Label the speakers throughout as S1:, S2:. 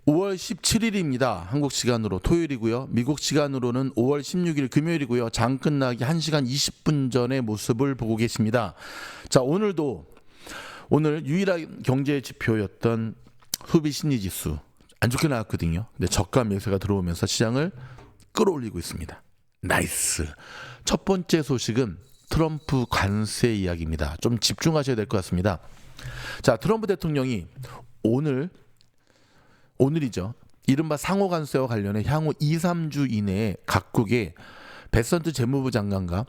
S1: 5월 17일입니다. 한국 시간으로 토요일이고요. 미국 시간으로는 5월 16일 금요일이고요. 장 끝나기 1시간 20분 전의 모습을 보고 계십니다. 자, 오늘 유일한 경제 지표였던 소비 심리 지수 안 좋게 나왔거든요. 근데 저가 매수가 들어오면서 시장을 끌어올리고 있습니다. 나이스. 첫 번째 소식은 트럼프 관세 이야기입니다. 좀 집중하셔야 될 것 같습니다. 자, 트럼프 대통령이 오늘이죠. 이른바 상호관세와 관련해 향후 2-3주 이내에 각국의 베선트 재무부 장관과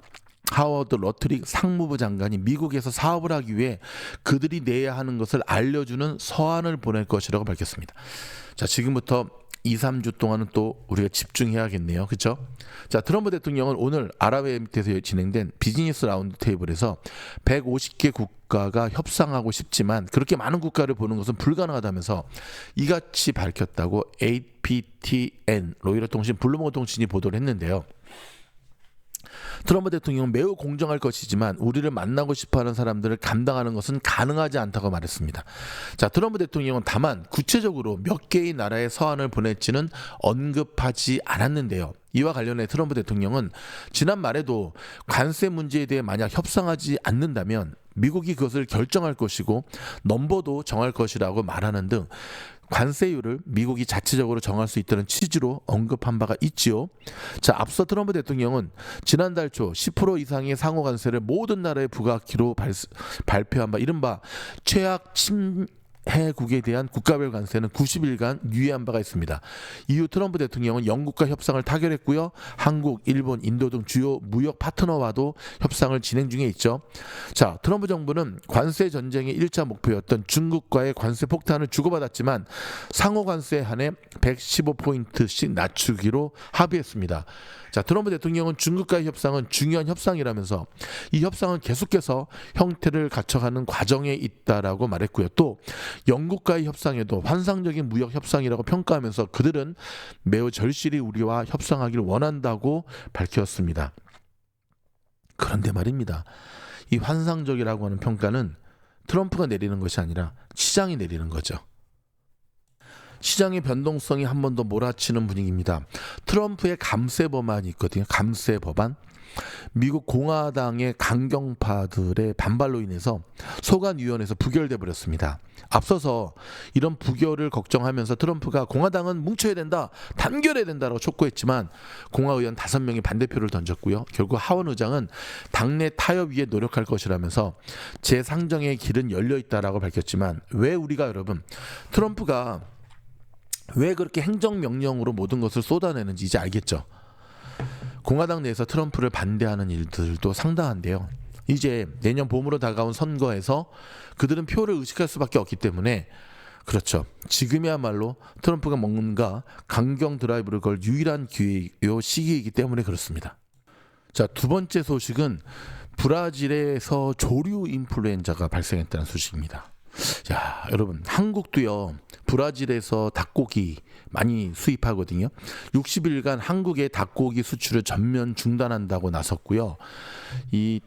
S1: 하워드 러트릭 상무부 장관이 미국에서 사업을 하기 위해 그들이 내야 하는 것을 알려주는 서한을 보낼 것이라고 밝혔습니다. 자, 지금부터 2-3주 동안은 또 우리가 집중해야겠네요. 그렇죠? 자, 트럼프 대통령은 오늘 아랍에미리트에서 진행된 비즈니스 라운드 테이블에서 150개 국가가 협상하고 싶지만 그렇게 많은 국가를 보는 것은 불가능하다면서 이같이 밝혔다고 APTN 로이터 통신 블룸버그 통신이 보도를 했는데요. 트럼프 대통령은 매우 공정할 것이지만 우리를 만나고 싶어하는 사람들을 감당하는 것은 가능하지 않다고 말했습니다. 자, 트럼프 대통령은 다만 구체적으로 몇 개의 나라의 서한을 보낼지는 언급하지 않았는데요. 이와 관련해 트럼프 대통령은 지난 말에도 관세 문제에 대해 만약 협상하지 않는다면 미국이 그것을 결정할 것이고 넘버도 정할 것이라고 말하는 등 관세율을 미국이 자체적으로 정할 수 있다는 취지로 언급한 바가 있지요. 자, 앞서 트럼프 대통령은 지난달 초 10% 이상의 상호 관세를 모든 나라에 부과하기로 발표한 바 이른바 최악 해국에 대한 국가별 관세는 90일간 유예한 바가 있습니다. 이후 트럼프 대통령은 영국과 협상을 타결했고요. 한국, 일본, 인도 등 주요 무역 파트너와도 협상을 진행 중에 있죠. 자, 트럼프 정부는 관세 전쟁의 1차 목표였던 중국과의 관세 폭탄을 주고받았지만 상호 관세에 한해 115포인트씩 낮추기로 합의했습니다. 자, 트럼프 대통령은 중국과의 협상은 중요한 협상이라면서 이 협상은 계속해서 형태를 갖춰가는 과정에 있다라고 말했고요. 또 영국과의 협상에도 환상적인 무역 협상이라고 평가하면서 그들은 매우 절실히 우리와 협상하기를 원한다고 밝혔습니다. 그런데 말입니다. 이 환상적이라고 하는 평가는 트럼프가 내리는 것이 아니라 시장이 내리는 거죠. 시장의 변동성이 한 번 더 몰아치는 분위기입니다. 트럼프의 감세 법안이 있거든요. 감세 법안. 미국 공화당의 강경파들의 반발로 인해서 소관위원회에서 부결돼 버렸습니다. 앞서서 이런 부결을 걱정하면서 트럼프가 공화당은 뭉쳐야 된다, 단결해야 된다라고 촉구했지만 공화의원 5명이 반대표를 던졌고요. 결국 하원 의장은 당내 타협 위에 노력할 것이라면서 재상정의 길은 열려 있다라고 밝혔지만 왜 우리가 여러분 트럼프가 왜 그렇게 행정명령으로 모든 것을 쏟아내는지 이제 알겠죠. 공화당 내에서 트럼프를 반대하는 일들도 상당한데요. 이제 내년 봄으로 다가온 선거에서 그들은 표를 의식할 수밖에 없기 때문에 그렇죠. 지금이야말로 트럼프가 뭔가 강경 드라이브를 걸 유일한 기회요 시기이기 때문에 그렇습니다. 자, 두 번째 소식은 브라질에서 조류 인플루엔자가 발생했다는 소식입니다. 자, 여러분 한국도요 브라질에서 닭고기 많이 수입하거든요. 60일간 한국의 닭고기 수출을 전면 중단한다고 나섰고요. 이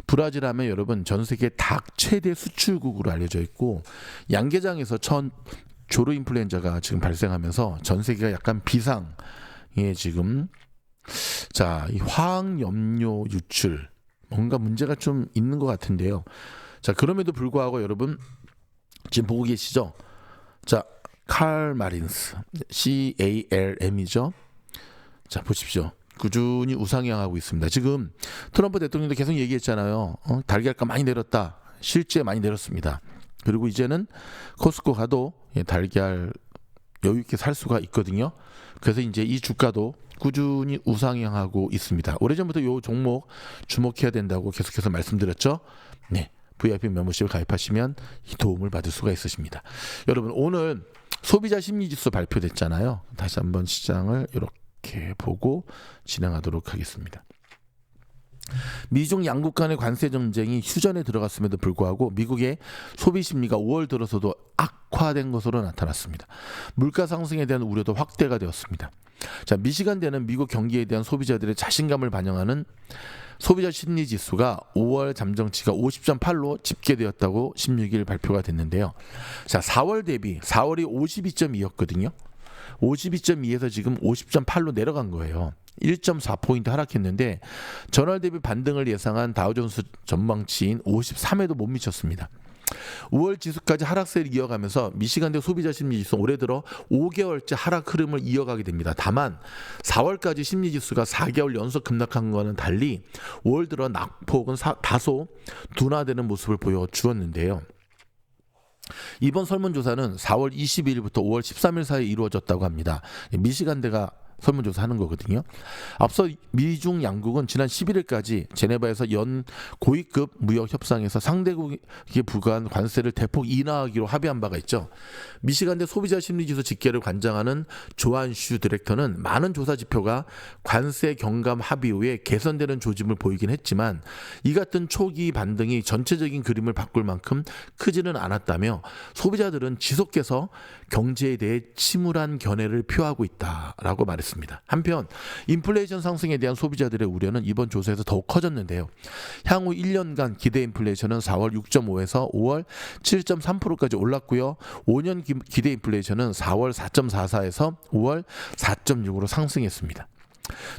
S1: 브라질 하면 여러분 전 세계 닭 최대 수출국으로 알려져 있고 양계장에서 조류 인플루엔자가 지금 발생하면서 전 세계가 약간 비상에 지금 자, 이 화학염료 유출 뭔가 문제가 좀 있는 것 같은데요. 자, 그럼에도 불구하고 여러분 지금 보고 계시죠? 자, 칼마린스 CALM이죠. 자, 보십시오. 꾸준히 우상향하고 있습니다. 지금 트럼프 대통령도 계속 얘기했잖아요. 달걀값 많이 내렸다. 실제 많이 내렸습니다. 그리고 이제는 코스코 가도 달걀 여유 있게 살 수가 있거든요. 그래서 이제 이 주가도 꾸준히 우상향하고 있습니다. 오래전부터 이 종목 주목해야 된다고 계속해서 말씀드렸죠. 네. VIP 멤버십을 가입하시면 이 도움을 받을 수가 있으십니다. 여러분 오늘 소비자 심리지수 발표됐잖아요. 다시 한번 시장을 이렇게 보고 진행하도록 하겠습니다. 미중 양국 간의 관세 전쟁이 휴전에 들어갔음에도 불구하고 미국의 소비 심리가 5월 들어서도 악화된 것으로 나타났습니다. 물가 상승에 대한 우려도 확대가 되었습니다. 자, 미시간대는 미국 경기에 대한 소비자들의 자신감을 반영하는 소비자 심리 지수가 5월 잠정치가 50.8로 집계되었다고 16일 발표가 됐는데요. 자, 4월 대비 4월이 52.2였거든요. 52.2에서 지금 50.8로 내려간 거예요. 1.4포인트 하락했는데 전월 대비 반등을 예상한 다우존스 전망치인 53에도 못 미쳤습니다. 5월 지수까지 하락세를 이어가면서 미시간대 소비자 심리지수 올해 들어 5개월째 하락 흐름을 이어가게 됩니다. 다만 4월까지 심리지수가 4개월 연속 급락한 것과는 달리 5월 들어 낙폭은 다소 둔화되는 모습을 보여주었는데요. 이번 설문조사는 4월 22일부터 5월 13일 사이에 이루어졌다고 합니다. 미시간대가 설문조사하는 거거든요. 앞서 미중 양국은 지난 11일까지 제네바에서 연 고위급 무역 협상에서 상대국에 부과한 관세를 대폭 인하하기로 합의한 바가 있죠. 미시간대 소비자 심리지수 집계를 관장하는 조한슈 디렉터는 많은 조사 지표가 관세 경감 합의 후에 개선되는 조짐을 보이긴 했지만 이 같은 초기 반등이 전체적인 그림을 바꿀 만큼 크지는 않았다며 소비자들은 지속해서 경제에 대해 침울한 견해를 표하고 있다라고 말했습니다. 한편 인플레이션 상승에 대한 소비자들의 우려는 이번 조사에서 더욱 커졌는데요. 향후 1년간 기대 인플레이션은 4월 6.5에서 5월 7.3%까지 올랐고요. 5년 기대 인플레이션은 4월 4.44에서 5월 4.6으로 상승했습니다.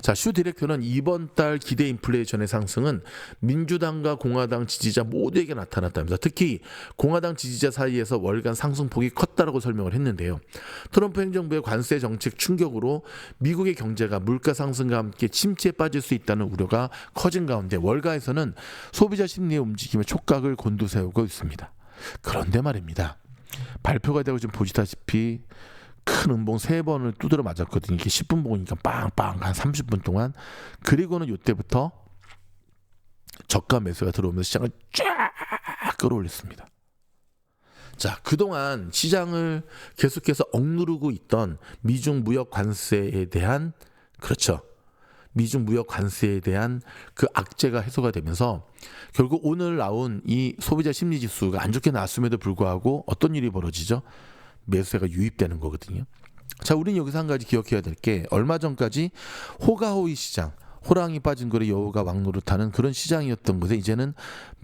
S1: 자, 슈 디렉터는 이번 달 기대 인플레이션의 상승은 민주당과 공화당 지지자 모두에게 나타났다면서 특히 공화당 지지자 사이에서 월간 상승폭이 컸다라고 설명을 했는데요. 트럼프 행정부의 관세 정책 충격으로 미국의 경제가 물가 상승과 함께 침체에 빠질 수 있다는 우려가 커진 가운데 월가에서는 소비자 심리의 움직임에 촉각을 곤두세우고 있습니다. 그런데 말입니다. 발표가 되고 지금 보시다시피 큰 음봉 3번을 두드려 맞았거든요. 이게 10분 봉이니까 빵빵 한 30분 동안. 그리고는 이때부터 저가 매수가 들어오면서 시장을 쫙 끌어올렸습니다. 자, 그동안 시장을 계속해서 억누르고 있던 미중 무역 관세에 대한 미중 무역 관세에 대한 그 악재가 해소가 되면서 결국 오늘 나온 이 소비자 심리 지수가 안 좋게 나왔음에도 불구하고 어떤 일이 벌어지죠? 매수세가 유입되는 거거든요. 자, 우리는 여기서 한 가지 기억해야 될 게 얼마 전까지 호가호위 시장, 호랑이 빠진 거래 여우가 왕노릇하는 그런 시장이었던 곳에 이제는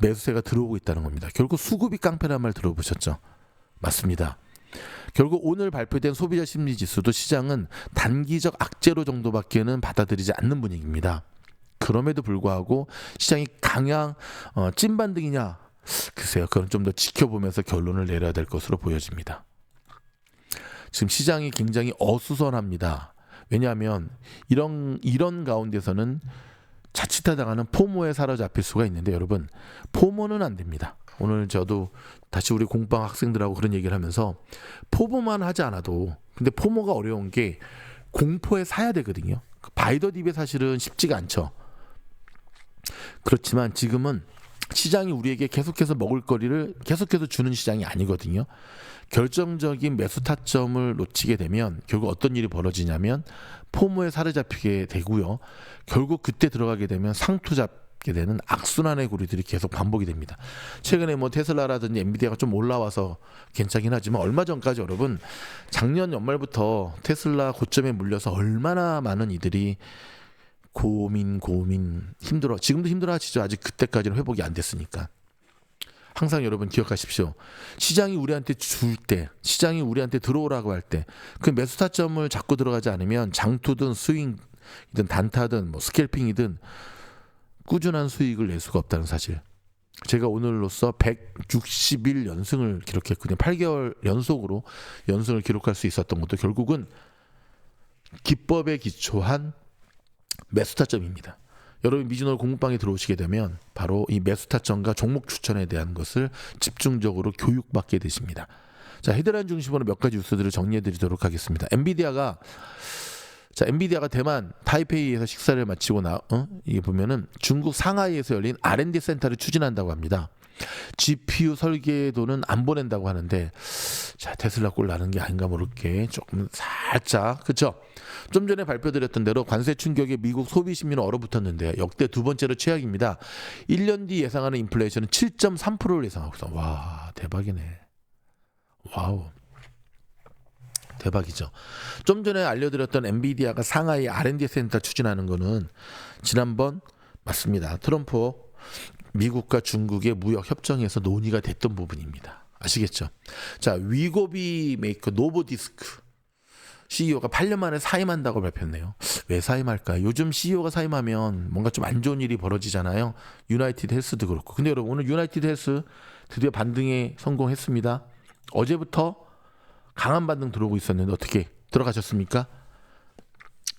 S1: 매수세가 들어오고 있다는 겁니다. 결국 수급이 깡패란 말 들어보셨죠? 맞습니다. 결국 오늘 발표된 소비자 심리 지수도 시장은 단기적 악재로 정도밖에는 받아들이지 않는 분위기입니다. 그럼에도 불구하고 시장이 강한 찐반등이냐? 글쎄요. 그건 좀 더 지켜보면서 결론을 내려야 될 것으로 보여집니다. 지금 시장이 굉장히 어수선합니다. 왜냐하면 이런 가운데서는 자칫하다가는 포모에 사로잡힐 수가 있는데 여러분, 포모는 안 됩니다. 오늘 저도 다시 우리 공방 학생들하고 그런 얘기를 하면서 포모만 하지 않아도, 근데 포모가 어려운 게 공포에 사야 되거든요. 바이더 딥에 사실은 쉽지가 않죠. 그렇지만 지금은 시장이 우리에게 계속해서 먹을거리를 계속해서 주는 시장이 아니거든요. 결정적인 매수 타점을 놓치게 되면 결국 어떤 일이 벌어지냐면 포모에 사로잡히게 되고요. 결국 그때 들어가게 되면 상투 잡게 되는 악순환의 고리들이 계속 반복이 됩니다. 최근에 뭐 테슬라라든지 엔비디아가 좀 올라와서 괜찮긴 하지만 얼마 전까지 여러분 작년 연말부터 테슬라 고점에 물려서 얼마나 많은 이들이 고민 힘들어, 지금도 힘들어 하시죠. 아직 그때까지는 회복이 안 됐으니까. 항상 여러분 기억하십시오. 시장이 우리한테 줄 때, 시장이 우리한테 들어오라고 할 때 그 매수 타점을 잡고 들어가지 않으면 장투든 스윙이든 단타든 뭐 스캘핑이든 꾸준한 수익을 낼 수가 없다는 사실. 제가 오늘로써 160일 연승을 기록했거든요. 8개월 연속으로 연승을 기록할 수 있었던 것도 결국은 기법에 기초한 매수 타점입니다. 여러분 미주널 공부방에 들어오시게 되면 바로 이 매수 타점과 종목 추천에 대한 것을 집중적으로 교육받게 되십니다. 자, 헤드라인 중심으로 몇 가지 뉴스들을 정리해 드리도록 하겠습니다. 엔비디아가 대만 타이페이에서 식사를 마치고 이게 보면은 중국 상하이에서 열린 R&D 센터를 추진한다고 합니다. GPU 설계도는 안 보낸다고 하는데, 자, 테슬라 꼴 나는 게 아닌가 모르게 조금 살짝, 그렇죠? 좀 전에 발표드렸던 대로 관세 충격에 미국 소비 심리는 얼어붙었는데 역대 두 번째로 최악입니다. 1년 뒤 예상하는 인플레이션은 7.3%를 예상하고 있어. 와, 대박이네. 와우. 대박이죠. 좀 전에 알려드렸던 엔비디아가 상하이 R&D 센터 추진하는 거는 지난번 맞습니다. 트럼프 미국과 중국의 무역 협정에서 논의가 됐던 부분입니다. 아시겠죠? 자, 위고비 메이커 노보디스크. CEO가 8년 만에 사임한다고 발표했네요. 왜 사임할까요? 요즘 CEO가 사임하면 뭔가 좀 안 좋은 일이 벌어지잖아요. 유나이티드 헬스도 그렇고. 근데 여러분 오늘 유나이티드 헬스 드디어 반등에 성공했습니다. 어제부터 강한 반등 들어오고 있었는데 어떻게 들어가셨습니까?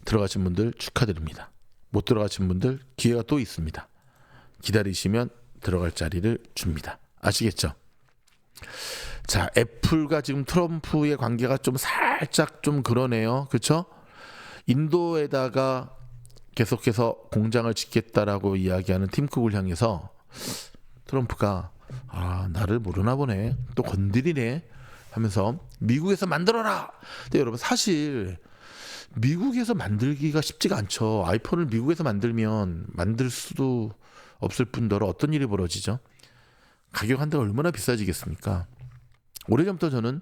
S1: 들어가신 분들 축하드립니다. 못 들어가신 분들 기회가 또 있습니다. 기다리시면 들어갈 자리를 줍니다. 아시겠죠? 자, 애플과 지금 트럼프의 관계가 좀 살짝 좀 그러네요. 그렇죠? 인도에다가 계속해서 공장을 짓겠다라고 이야기하는 팀쿡을 향해서 트럼프가 나를 모르나 보네. 또 건드리네 하면서 미국에서 만들어라. 근데 여러분 사실 미국에서 만들기가 쉽지가 않죠. 아이폰을 미국에서 만들면 만들 수도 없을 뿐더러 어떤 일이 벌어지죠? 가격 한 대가 얼마나 비싸지겠습니까? 오래전부터 저는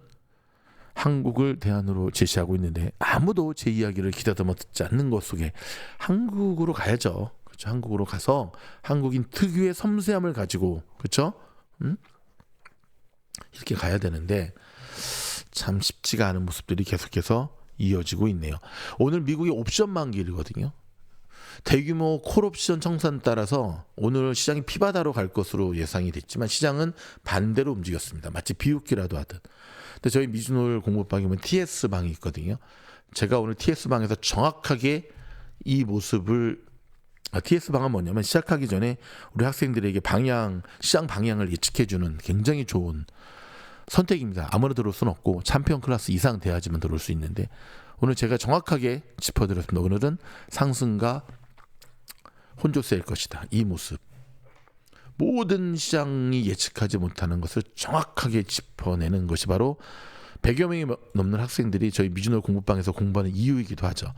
S1: 한국을 대안으로 제시하고 있는데 아무도 제 이야기를 기다듬어 듣지 않는 것 속에 한국으로 가야죠. 그렇죠? 한국으로 가서 한국인 특유의 섬세함을 가지고 그렇죠? 이렇게 가야 되는데 참 쉽지가 않은 모습들이 계속해서 이어지고 있네요. 오늘 미국의 옵션 만기일이거든요. 대규모 콜옵션 청산 따라서 오늘 시장이 피바다로 갈 것으로 예상이 됐지만 시장은 반대로 움직였습니다. 마치 비웃기라도 하듯. 근데 저희 미주놀 공부방에 보면 TS방이 있거든요. 제가 오늘 TS방에서 정확하게 이 모습을 TS방은 뭐냐면 시작하기 전에 우리 학생들에게 시장 방향을 예측해주는 굉장히 좋은 선택입니다. 아무나 들어올 수는 없고 챔피언 클래스 이상 돼야지만 들어올 수 있는데 오늘 제가 정확하게 짚어드렸습니다. 오늘은 상승과 혼조세일 것이다. 이 모습. 모든 시장이 예측하지 못하는 것을 정확하게 짚어내는 것이 바로 100여 명이 넘는 학생들이 저희 미주놀 공부방에서 공부하는 이유이기도 하죠.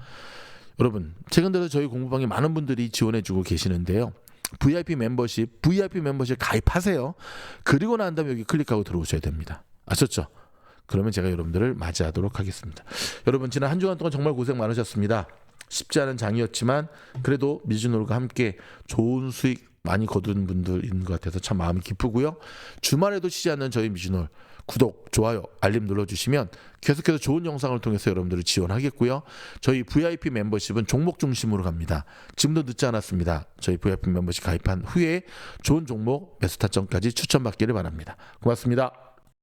S1: 여러분 최근 들어 저희 공부방에 많은 분들이 지원해주고 계시는데요. VIP 멤버십 가입하세요. 그리고 난 다음에 여기 클릭하고 들어오셔야 됩니다. 아셨죠? 그러면 제가 여러분들을 맞이하도록 하겠습니다. 여러분 지난 한 주간 동안 정말 고생 많으셨습니다. 쉽지 않은 장이었지만 그래도 미주놀과 함께 좋은 수익 많이 거둔 분들인 것 같아서 참 마음이 기쁘고요. 주말에도 쉬지 않는 저희 미주놀 구독, 좋아요, 알림 눌러주시면 계속해서 좋은 영상을 통해서 여러분들을 지원하겠고요. 저희 VIP 멤버십은 종목 중심으로 갑니다. 지금도 늦지 않았습니다. 저희 VIP 멤버십 가입한 후에 좋은 종목 매수 타점까지 추천받기를 바랍니다. 고맙습니다.